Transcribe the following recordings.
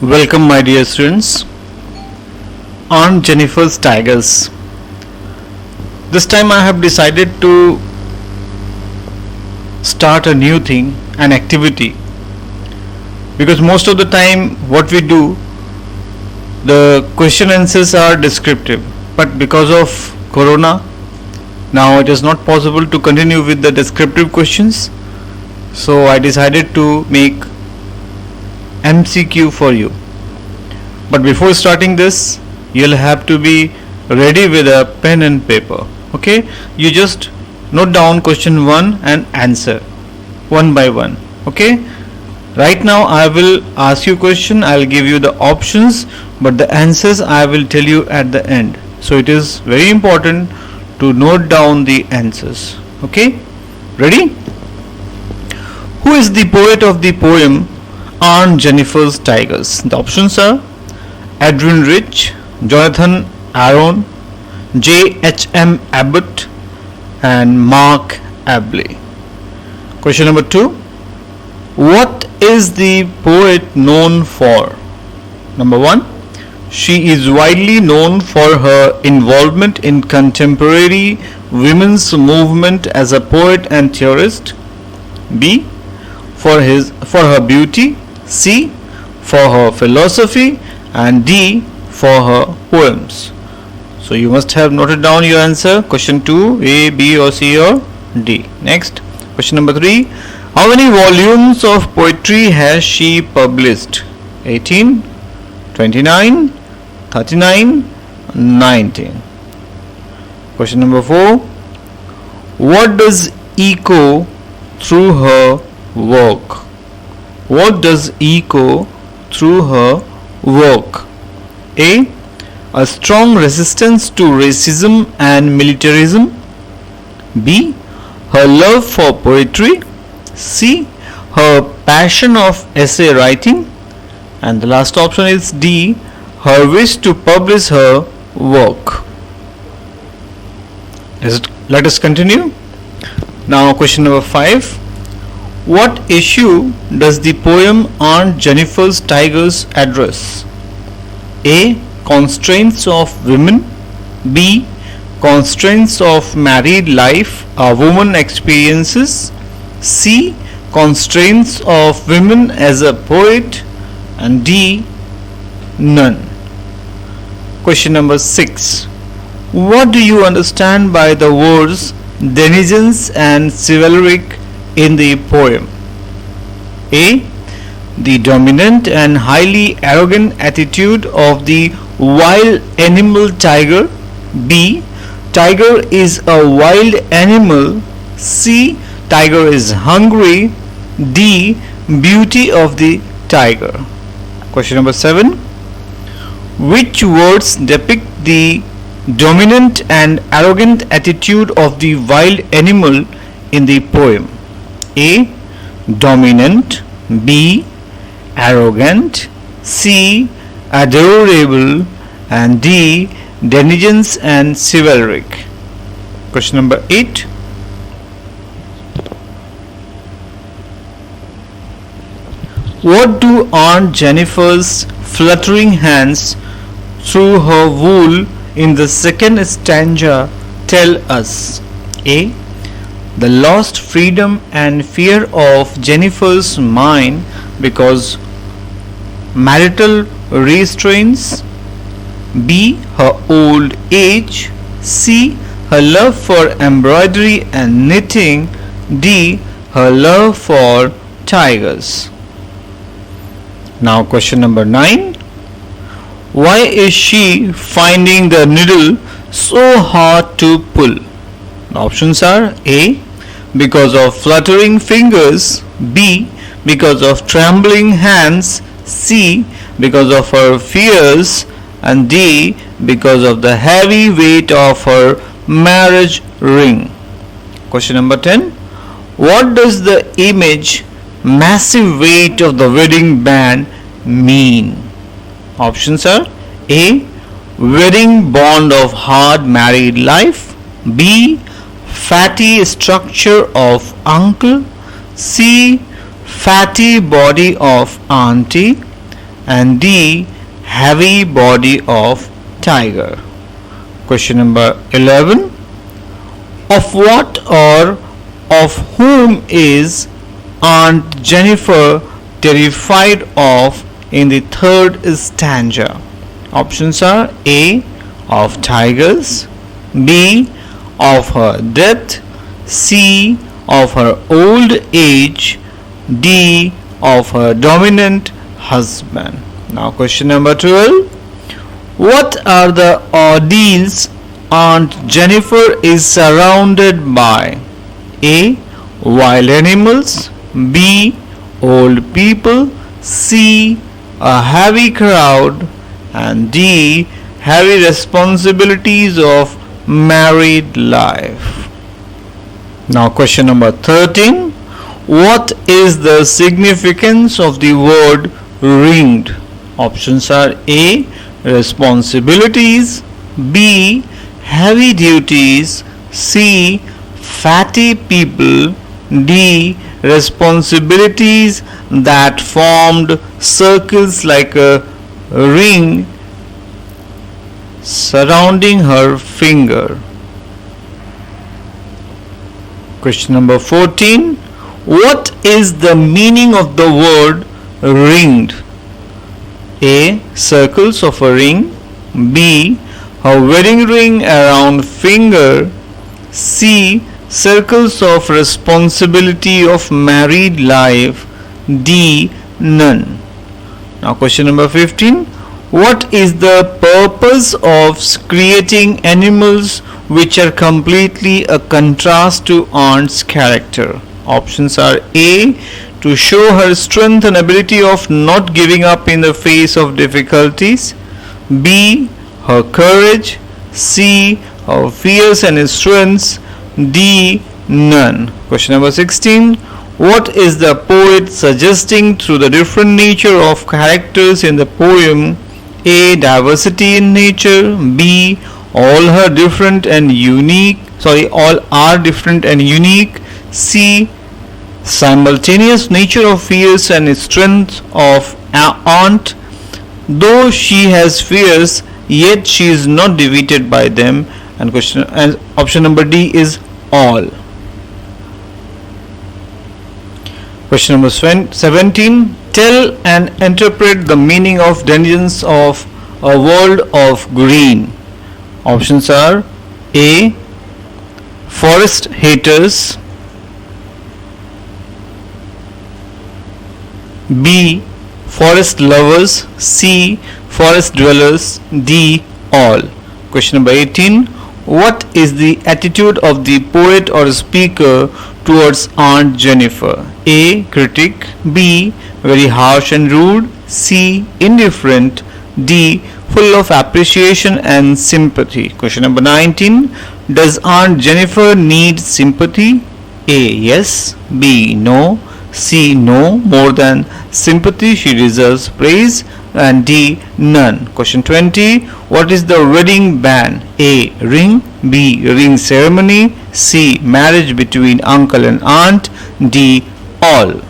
Welcome, my dear students. On Jennifer's Tigers. This time I have decided to start a new thing, an activity, because most of the time what we do, the question answers are descriptive, but because of Corona, now it is not possible to continue with the descriptive questions. So I decided to make MCQ for you. But before starting this, you'll have to be ready with a pen and paper. Okay, you just note down question 1 and answer one by one. Okay, right now I will ask you question, I'll give you the options, but the answers I will tell you at the end. So it is very important to note down the answers. Okay, ready? Who is the poet of the poem On Jennifer's Tigers? The options are Adrian Rich, Jonathan Aaron, J.H.M. Abbott, and Mark Abley. Question number 2. What is the poet known for? Number 1. She is widely known for her involvement in contemporary women's movement as a poet and theorist. B. For her beauty. C. For her philosophy. And D. For her poems. So you must have noted down your answer. Question 2, A, B or C or D. Next, question number 3. How many volumes of poetry has she published? 18, 29, 39, 19. Question number 4. What does echo through her work? What does echo through her work? A. A strong resistance to racism and militarism. B. Her love for poetry. C. Her passion of essay writing. And the last option is D. Her wish to publish her work. Let us continue. Now question number 5. What issue does the poem On Jennifer's Tigers address? A. Constraints of women. B. Constraints of married life a woman experiences. C. Constraints of women as a poet. And D. None. Question number 6. What do you understand by the words denizens and chivalric in the poem? A. The dominant and highly arrogant attitude of the wild animal tiger. B. Tiger is a wild animal. C. Tiger is hungry. D. Beauty of the tiger. Question number 7. Which words depict the dominant and arrogant attitude of the wild animal in the poem? A. Dominant. B. Arrogant. C. Adorable. And D. Denizens and chivalric. Question number 8. What do Aunt Jennifer's fluttering hands through her wool in the second stanza tell us? A. The lost freedom and fear of Jennifer's mind because marital restraints. B. Her old age. C. Her love for embroidery and knitting. D. Her love for tigers. Now question number 9. Why is she finding the needle so hard to pull? The options are A. Because of fluttering fingers. B. Because of trembling hands. C. Because of her fears. And D. Because of the heavy weight of her marriage ring. Question number 10. What does the image massive weight of the wedding band mean? Options are A. Wedding bond of hard married life. B. Fatty structure of uncle. C. Fatty body of auntie. and D. Heavy body of tiger. Question number 11. Of what or of whom is Aunt Jennifer terrified of in the third stanza? Options are A. Of tigers, B. Of her death, C. Of her old age, D. Of her dominant husband. Now question number 12. What are the ordeals Aunt Jennifer is surrounded by? A. Wild animals, B. Old people, C. A heavy crowd, and D. Heavy responsibilities of married life. Now question number 13. What is the significance of the word ringed? Options are A. Responsibilities, B. Heavy duties, C. Fatty people, D. Responsibilities that formed circles like a ring surrounding her finger. Question number 14. What is the meaning of the word ringed? A. Circles of a ring, B. A wedding ring around finger, C. Circles of responsibility of married life, D. None. Now question number 15. What is the purpose of creating animals which are completely a contrast to Aunt's character? Options are A. To show her strength and ability of not giving up in the face of difficulties, B. Her courage, C. Her fears and strengths, D. None. Question number 16. What is the poet suggesting through the different nature of characters in the poem? A. Diversity in nature, B. All are different and unique, C. Simultaneous nature of fears and strength of Aunt. Though she has fears, yet she is not defeated by them. And option number D is all. Question number 17. Tell and interpret the meaning of Dungeons of a World of Green. Options are A. Forest haters, B. Forest lovers, C. Forest dwellers, D. All. Question number 18. What is the attitude of the poet or speaker towards Aunt Jennifer? A. Critic, B. Very harsh and rude, C. Indifferent, D. Full of appreciation and sympathy. Question number 19. Does Aunt Jennifer need sympathy? A. Yes, B. No, C. No more than sympathy, she deserves praise, and D. None. Question 20. What is the wedding band? A. Ring, B. Ring ceremony, C. Marriage between uncle and aunt, D. All.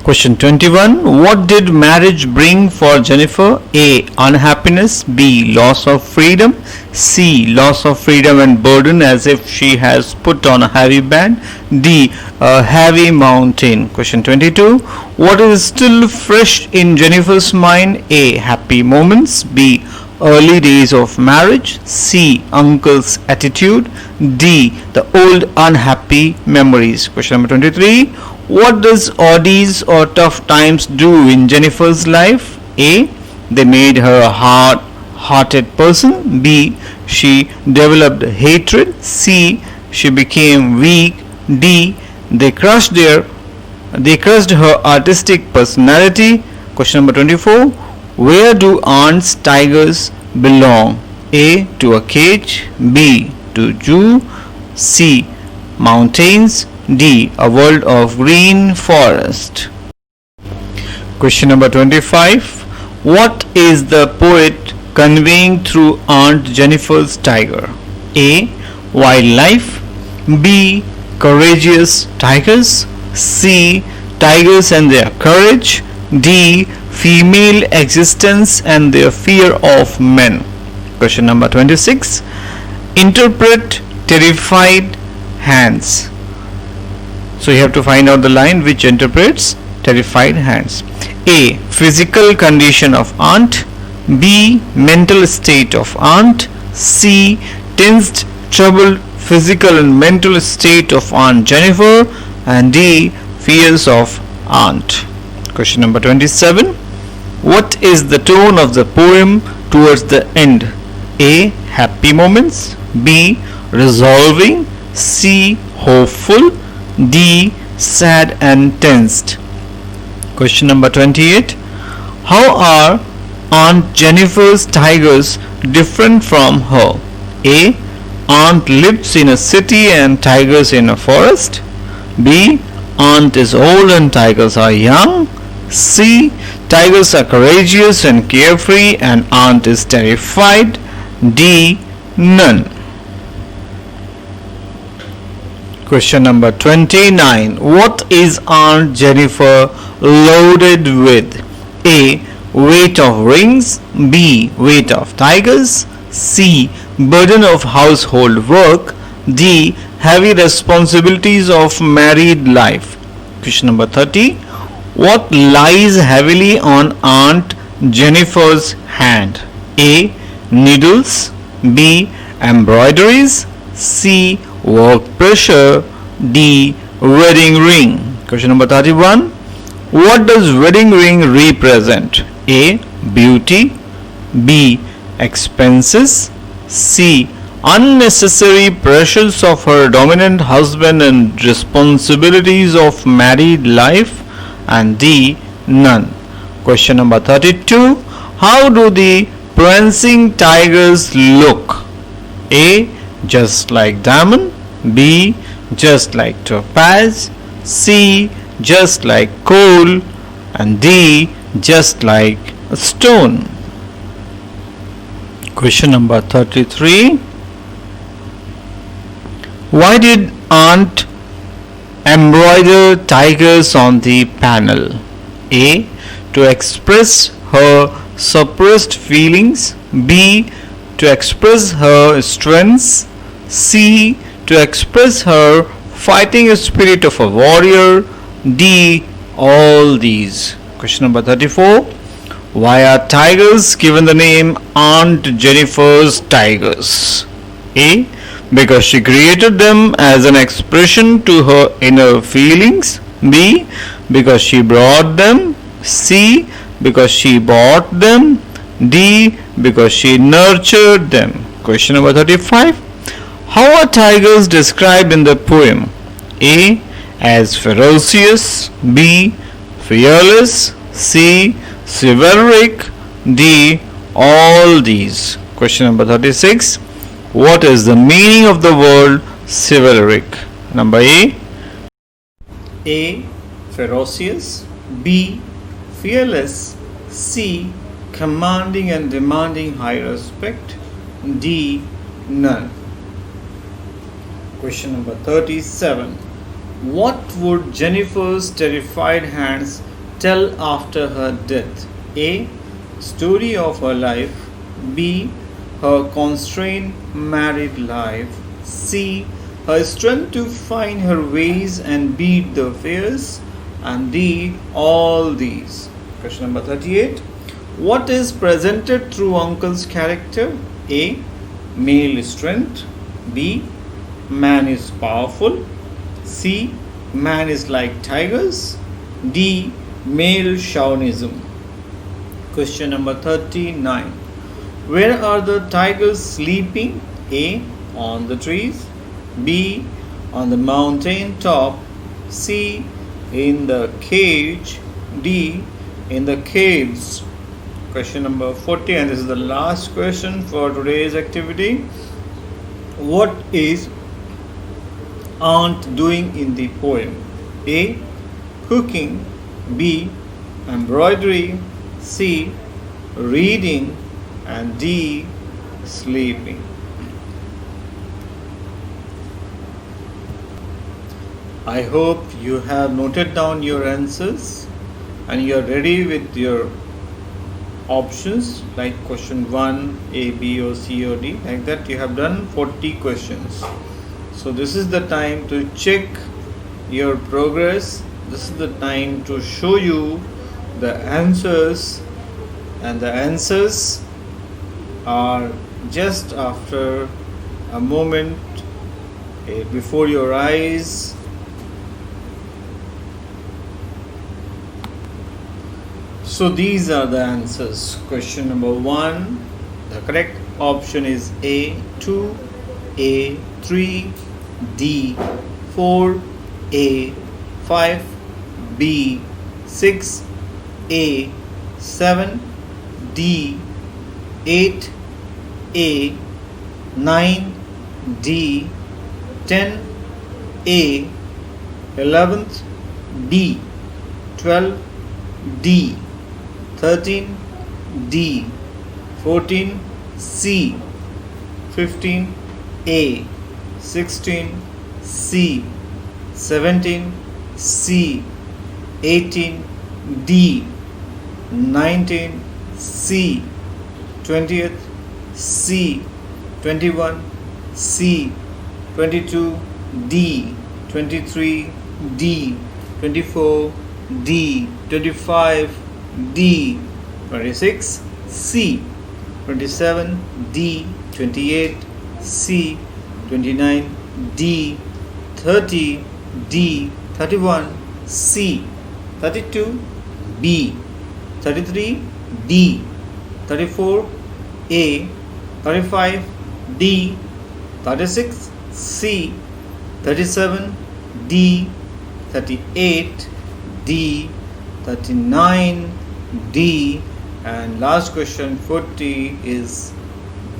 Question 21. What did marriage bring for Jennifer? A. Unhappiness, B. Loss of freedom, C. Loss of freedom and burden as if she has put on a heavy band, D. A heavy mountain. Question 22. What is still fresh in Jennifer's mind? A. Happy moments, B. Early days of marriage, C. Uncle's attitude, D. The old unhappy memories. Question number 23. What does ordeals or tough times do in Jennifer's life? A. They made her a hard-hearted person, B. She developed hatred, C. She became weak, D. They crushed her artistic personality. Question number 24. Where do Aunt's tigers belong? A. To a cage, B. To zoo, C. Mountains, D. A world of green forest. Question number 25. What is the poet conveying through Aunt Jennifer's tiger? A. Wildlife, B. Courageous tigers, C. Tigers and their courage, D. Female existence and their fear of men. Question number 26. Interpret terrified hands. So you have to find out the line which interprets terrified hands. A. Physical condition of aunt. B. Mental state of aunt. C. Tensed, troubled physical and mental state of Aunt Jennifer. And D. Fears of aunt. Question number 27. What is the tone of the poem towards the end? A. Happy moments. B. Resolving. C. Hopeful. D. Sad and tensed. Question number 28. How are Aunt Jennifer's tigers different from her? A. Aunt lives in a city and tigers in a forest. B. Aunt is old and tigers are young. C. Tigers are courageous and carefree and aunt is terrified. D. None. Question number 29. What is Aunt Jennifer loaded with? A. Weight of rings. B. Weight of tigers. C. Burden of household work. D. Heavy responsibilities of married life. Question number 30. What lies heavily on Aunt Jennifer's hand? A. Needles. B. Embroideries. C. Work pressure. D. Wedding ring. Question number 31. What does wedding ring represent? A. Beauty. B. Expenses. C. Unnecessary pressures of her dominant husband and responsibilities of married life. And D. None. Question number 32. How do the prancing tigers look? A. Just like diamond. B. Just like topaz. C. Just like coal. And D. Just like a stone. Question number 33. Why did Aunt embroider tigers on the panel? A. To express her suppressed feelings. B. To express her strengths. C. To express her fighting spirit of a warrior. D. All these. Question number 34. Why are tigers given the name Aunt Jennifer's tigers? A. Because she created them as an expression to her inner feelings. B. Because she brought them. C. Because she bought them. D. Because she nurtured them. Question number 35. How are tigers described in the poem? A. As ferocious. B. Fearless. C. Chivalric. D. All these. Question number 36. What is the meaning of the word chivalric? Number A. A. Ferocious. B. Fearless. C. Commanding and demanding high respect. D. None. Question number 37. What would Jennifer's terrified hands tell after her death? A. Story of her life. B. Her constrained married life. C. Her strength to find her ways and beat the fears. And D. All these. Question number 38. What is presented through uncle's character? A. Male strength. B. Man is powerful. C. Man is like tigers. D. Male chauvinism. Question number 39. Where are the tigers sleeping? A. On the trees. B. On the mountain top. C. In the cage. D. In the caves. Question number 40, and this is the last question for today's activity. What is Aunt doing in the poem? A. Cooking. B. Embroidery. C. Reading. And D. Sleeping. I hope you have noted down your answers. and you are ready with your options like question 1, A, B or C or D, like that you have done 40 questions. So this is the time to check your progress. This is the time to show you the answers, and the answers are just after a moment before your eyes. So these are the answers. Question number 1, the correct option is A 2, A 3, D 4, A 5, B 6, A 7, D 8, A 9, D 10, A 11th, D 12, D 13, D 14, C 15, A 16, C 17, C 18, D 19, C 20th, C 21, C 22, D 23, D 24, D 25, D 26, C 27, D 28, C 29, D 30, D 31, C 32, B 33, D 34, A 35, D 36, C 37, D 38, D 39, D, and last question 40 is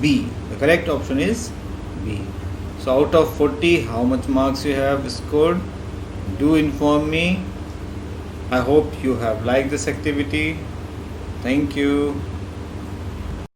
B. The correct option is B. So out of 40, how much marks you have scored? Do inform me. I hope you have liked this activity. Thank you.